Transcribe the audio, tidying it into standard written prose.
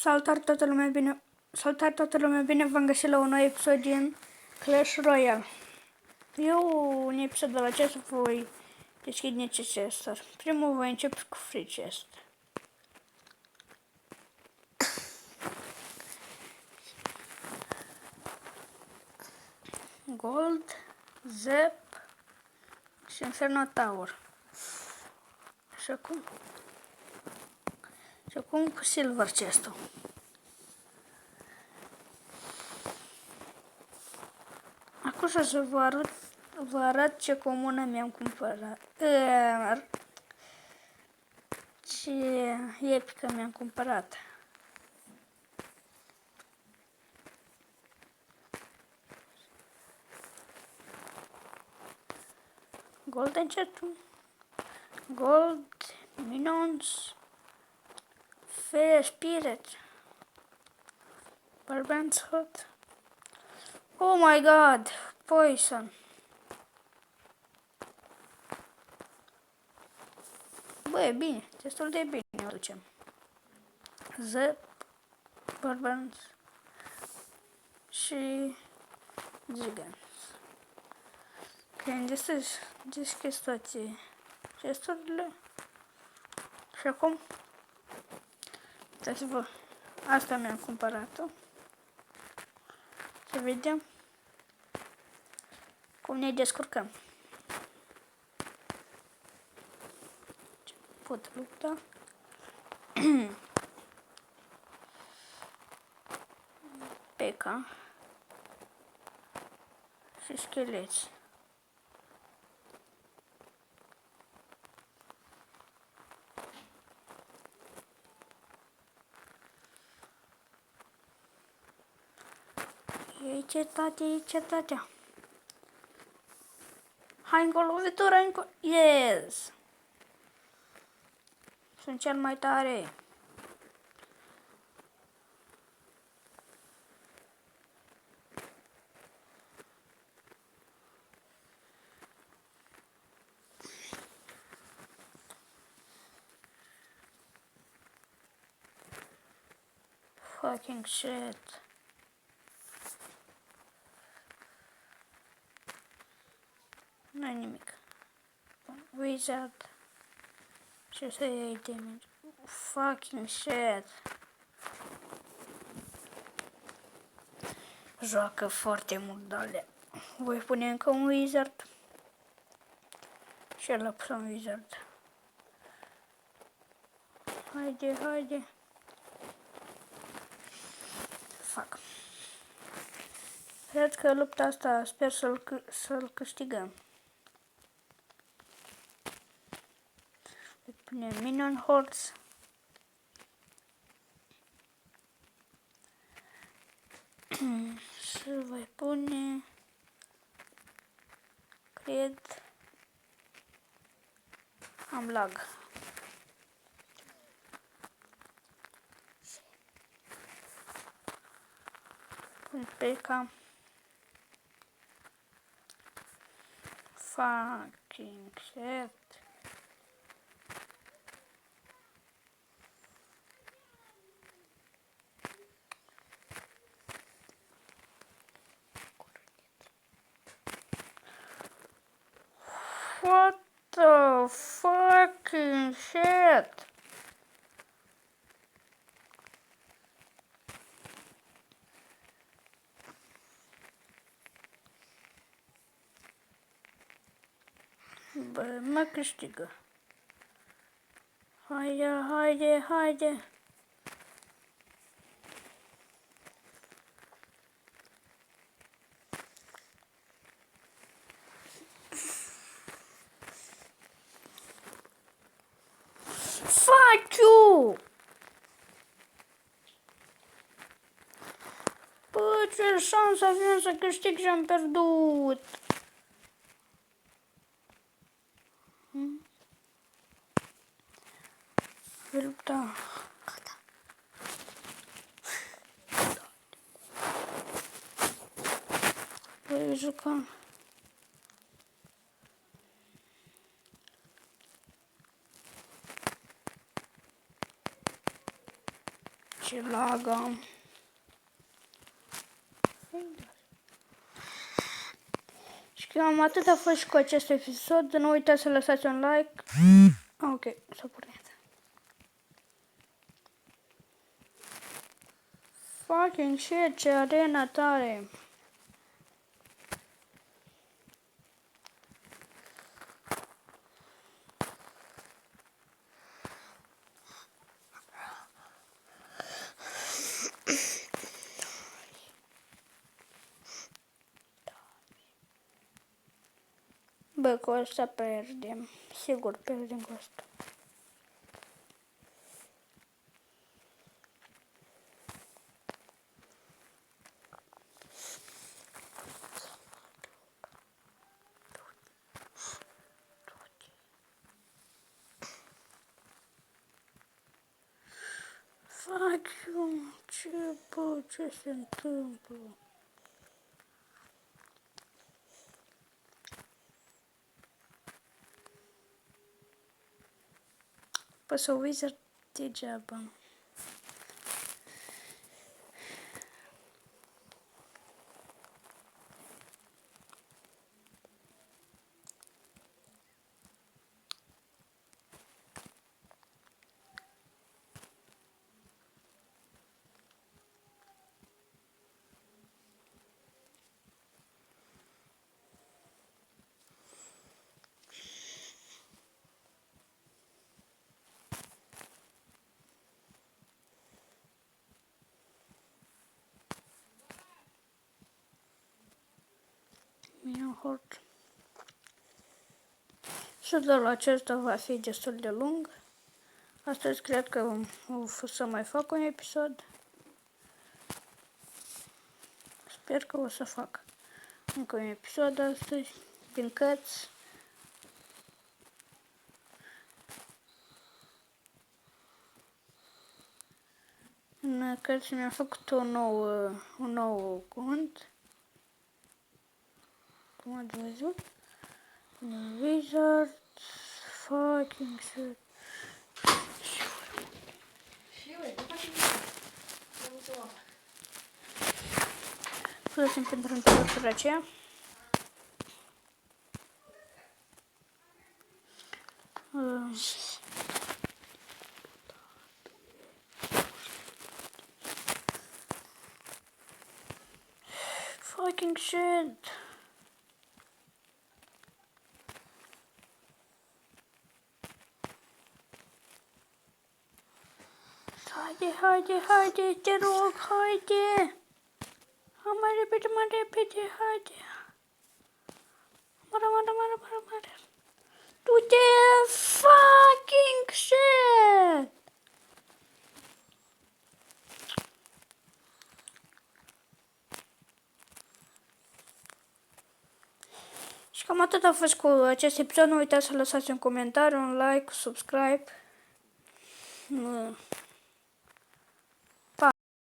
Salutare toată lumea, bine v-am găsit la un nou episod din Clash Royale. Eu, în episodul acesta, voi deschide niște chesturi. Primul voi începe cu free chest. Gold, Zep și Inferno Tower. Și acum cu silver chest-ul. Acum să vă arăt ce comună mi-am cumpărat. Ce epică mi-am cumpărat. Golden chest-ul, Gold, Minions, Fire Spirit, Barbarian's Hut. Oh my god, Poison. Bă, e bine, destul de bine o ducem. Zep, Barbarians și Gigants. Când deschis toate chesturile. Și acum, uitați-vă, asta mi-am cumpărat-o. Să vedem cum ne descurcăm. Pot lupta. Peca și scheleți. E cetatea. Hai încă o lovitură, încă... Yes! Sunt cel mai tare. Fucking shit. Nu-i nimic. Wizard. Ce să iei damage? Fucking shit. Joacă foarte mult de alea. Voi pune încă un Wizard. Și ăla pus un Wizard. Haide. Fuck. Cred că lupta asta sper să-l câștigăm. Punem Minion Hordes. Și voi pune, cred, am lag. Pun Peca. Fucking shit. What the fucking shit? Bă, mă câștigă. Haide. Fuck you! Bă, ce șansă aveam să câștig și am pierdut. Voi lupta. Gata. Voi juca. Ce lag am. Și cam atât a fost și cu acest episod. Nu uitați să lăsați un like. Ok, s-a pornit. Fucking shit, ce arena tare. Bă, cu ăsta pierdem. Sigur pierdem cu ăsta. Fuck you, ce se întâmplă? Păi să wizard degeaba. Mi-am hort. Sudul acesta va fi destul de lung. Astăzi cred că o să mai fac un episod. Sper că o să fac încă un episod astăzi din cărți. În cărți mi-am făcut un nou cont. Cum ați văzut? Wizard fucking shit. Scuzați-mi pentru întrebarea aceea. Fucking shit. Haide, te rog, haide. Mai repede, haide. Mare. Du-te, fucking shit. Și cam atât a fost cu acest episod. Nu uitați să lăsați un comentariu, un like, subscribe.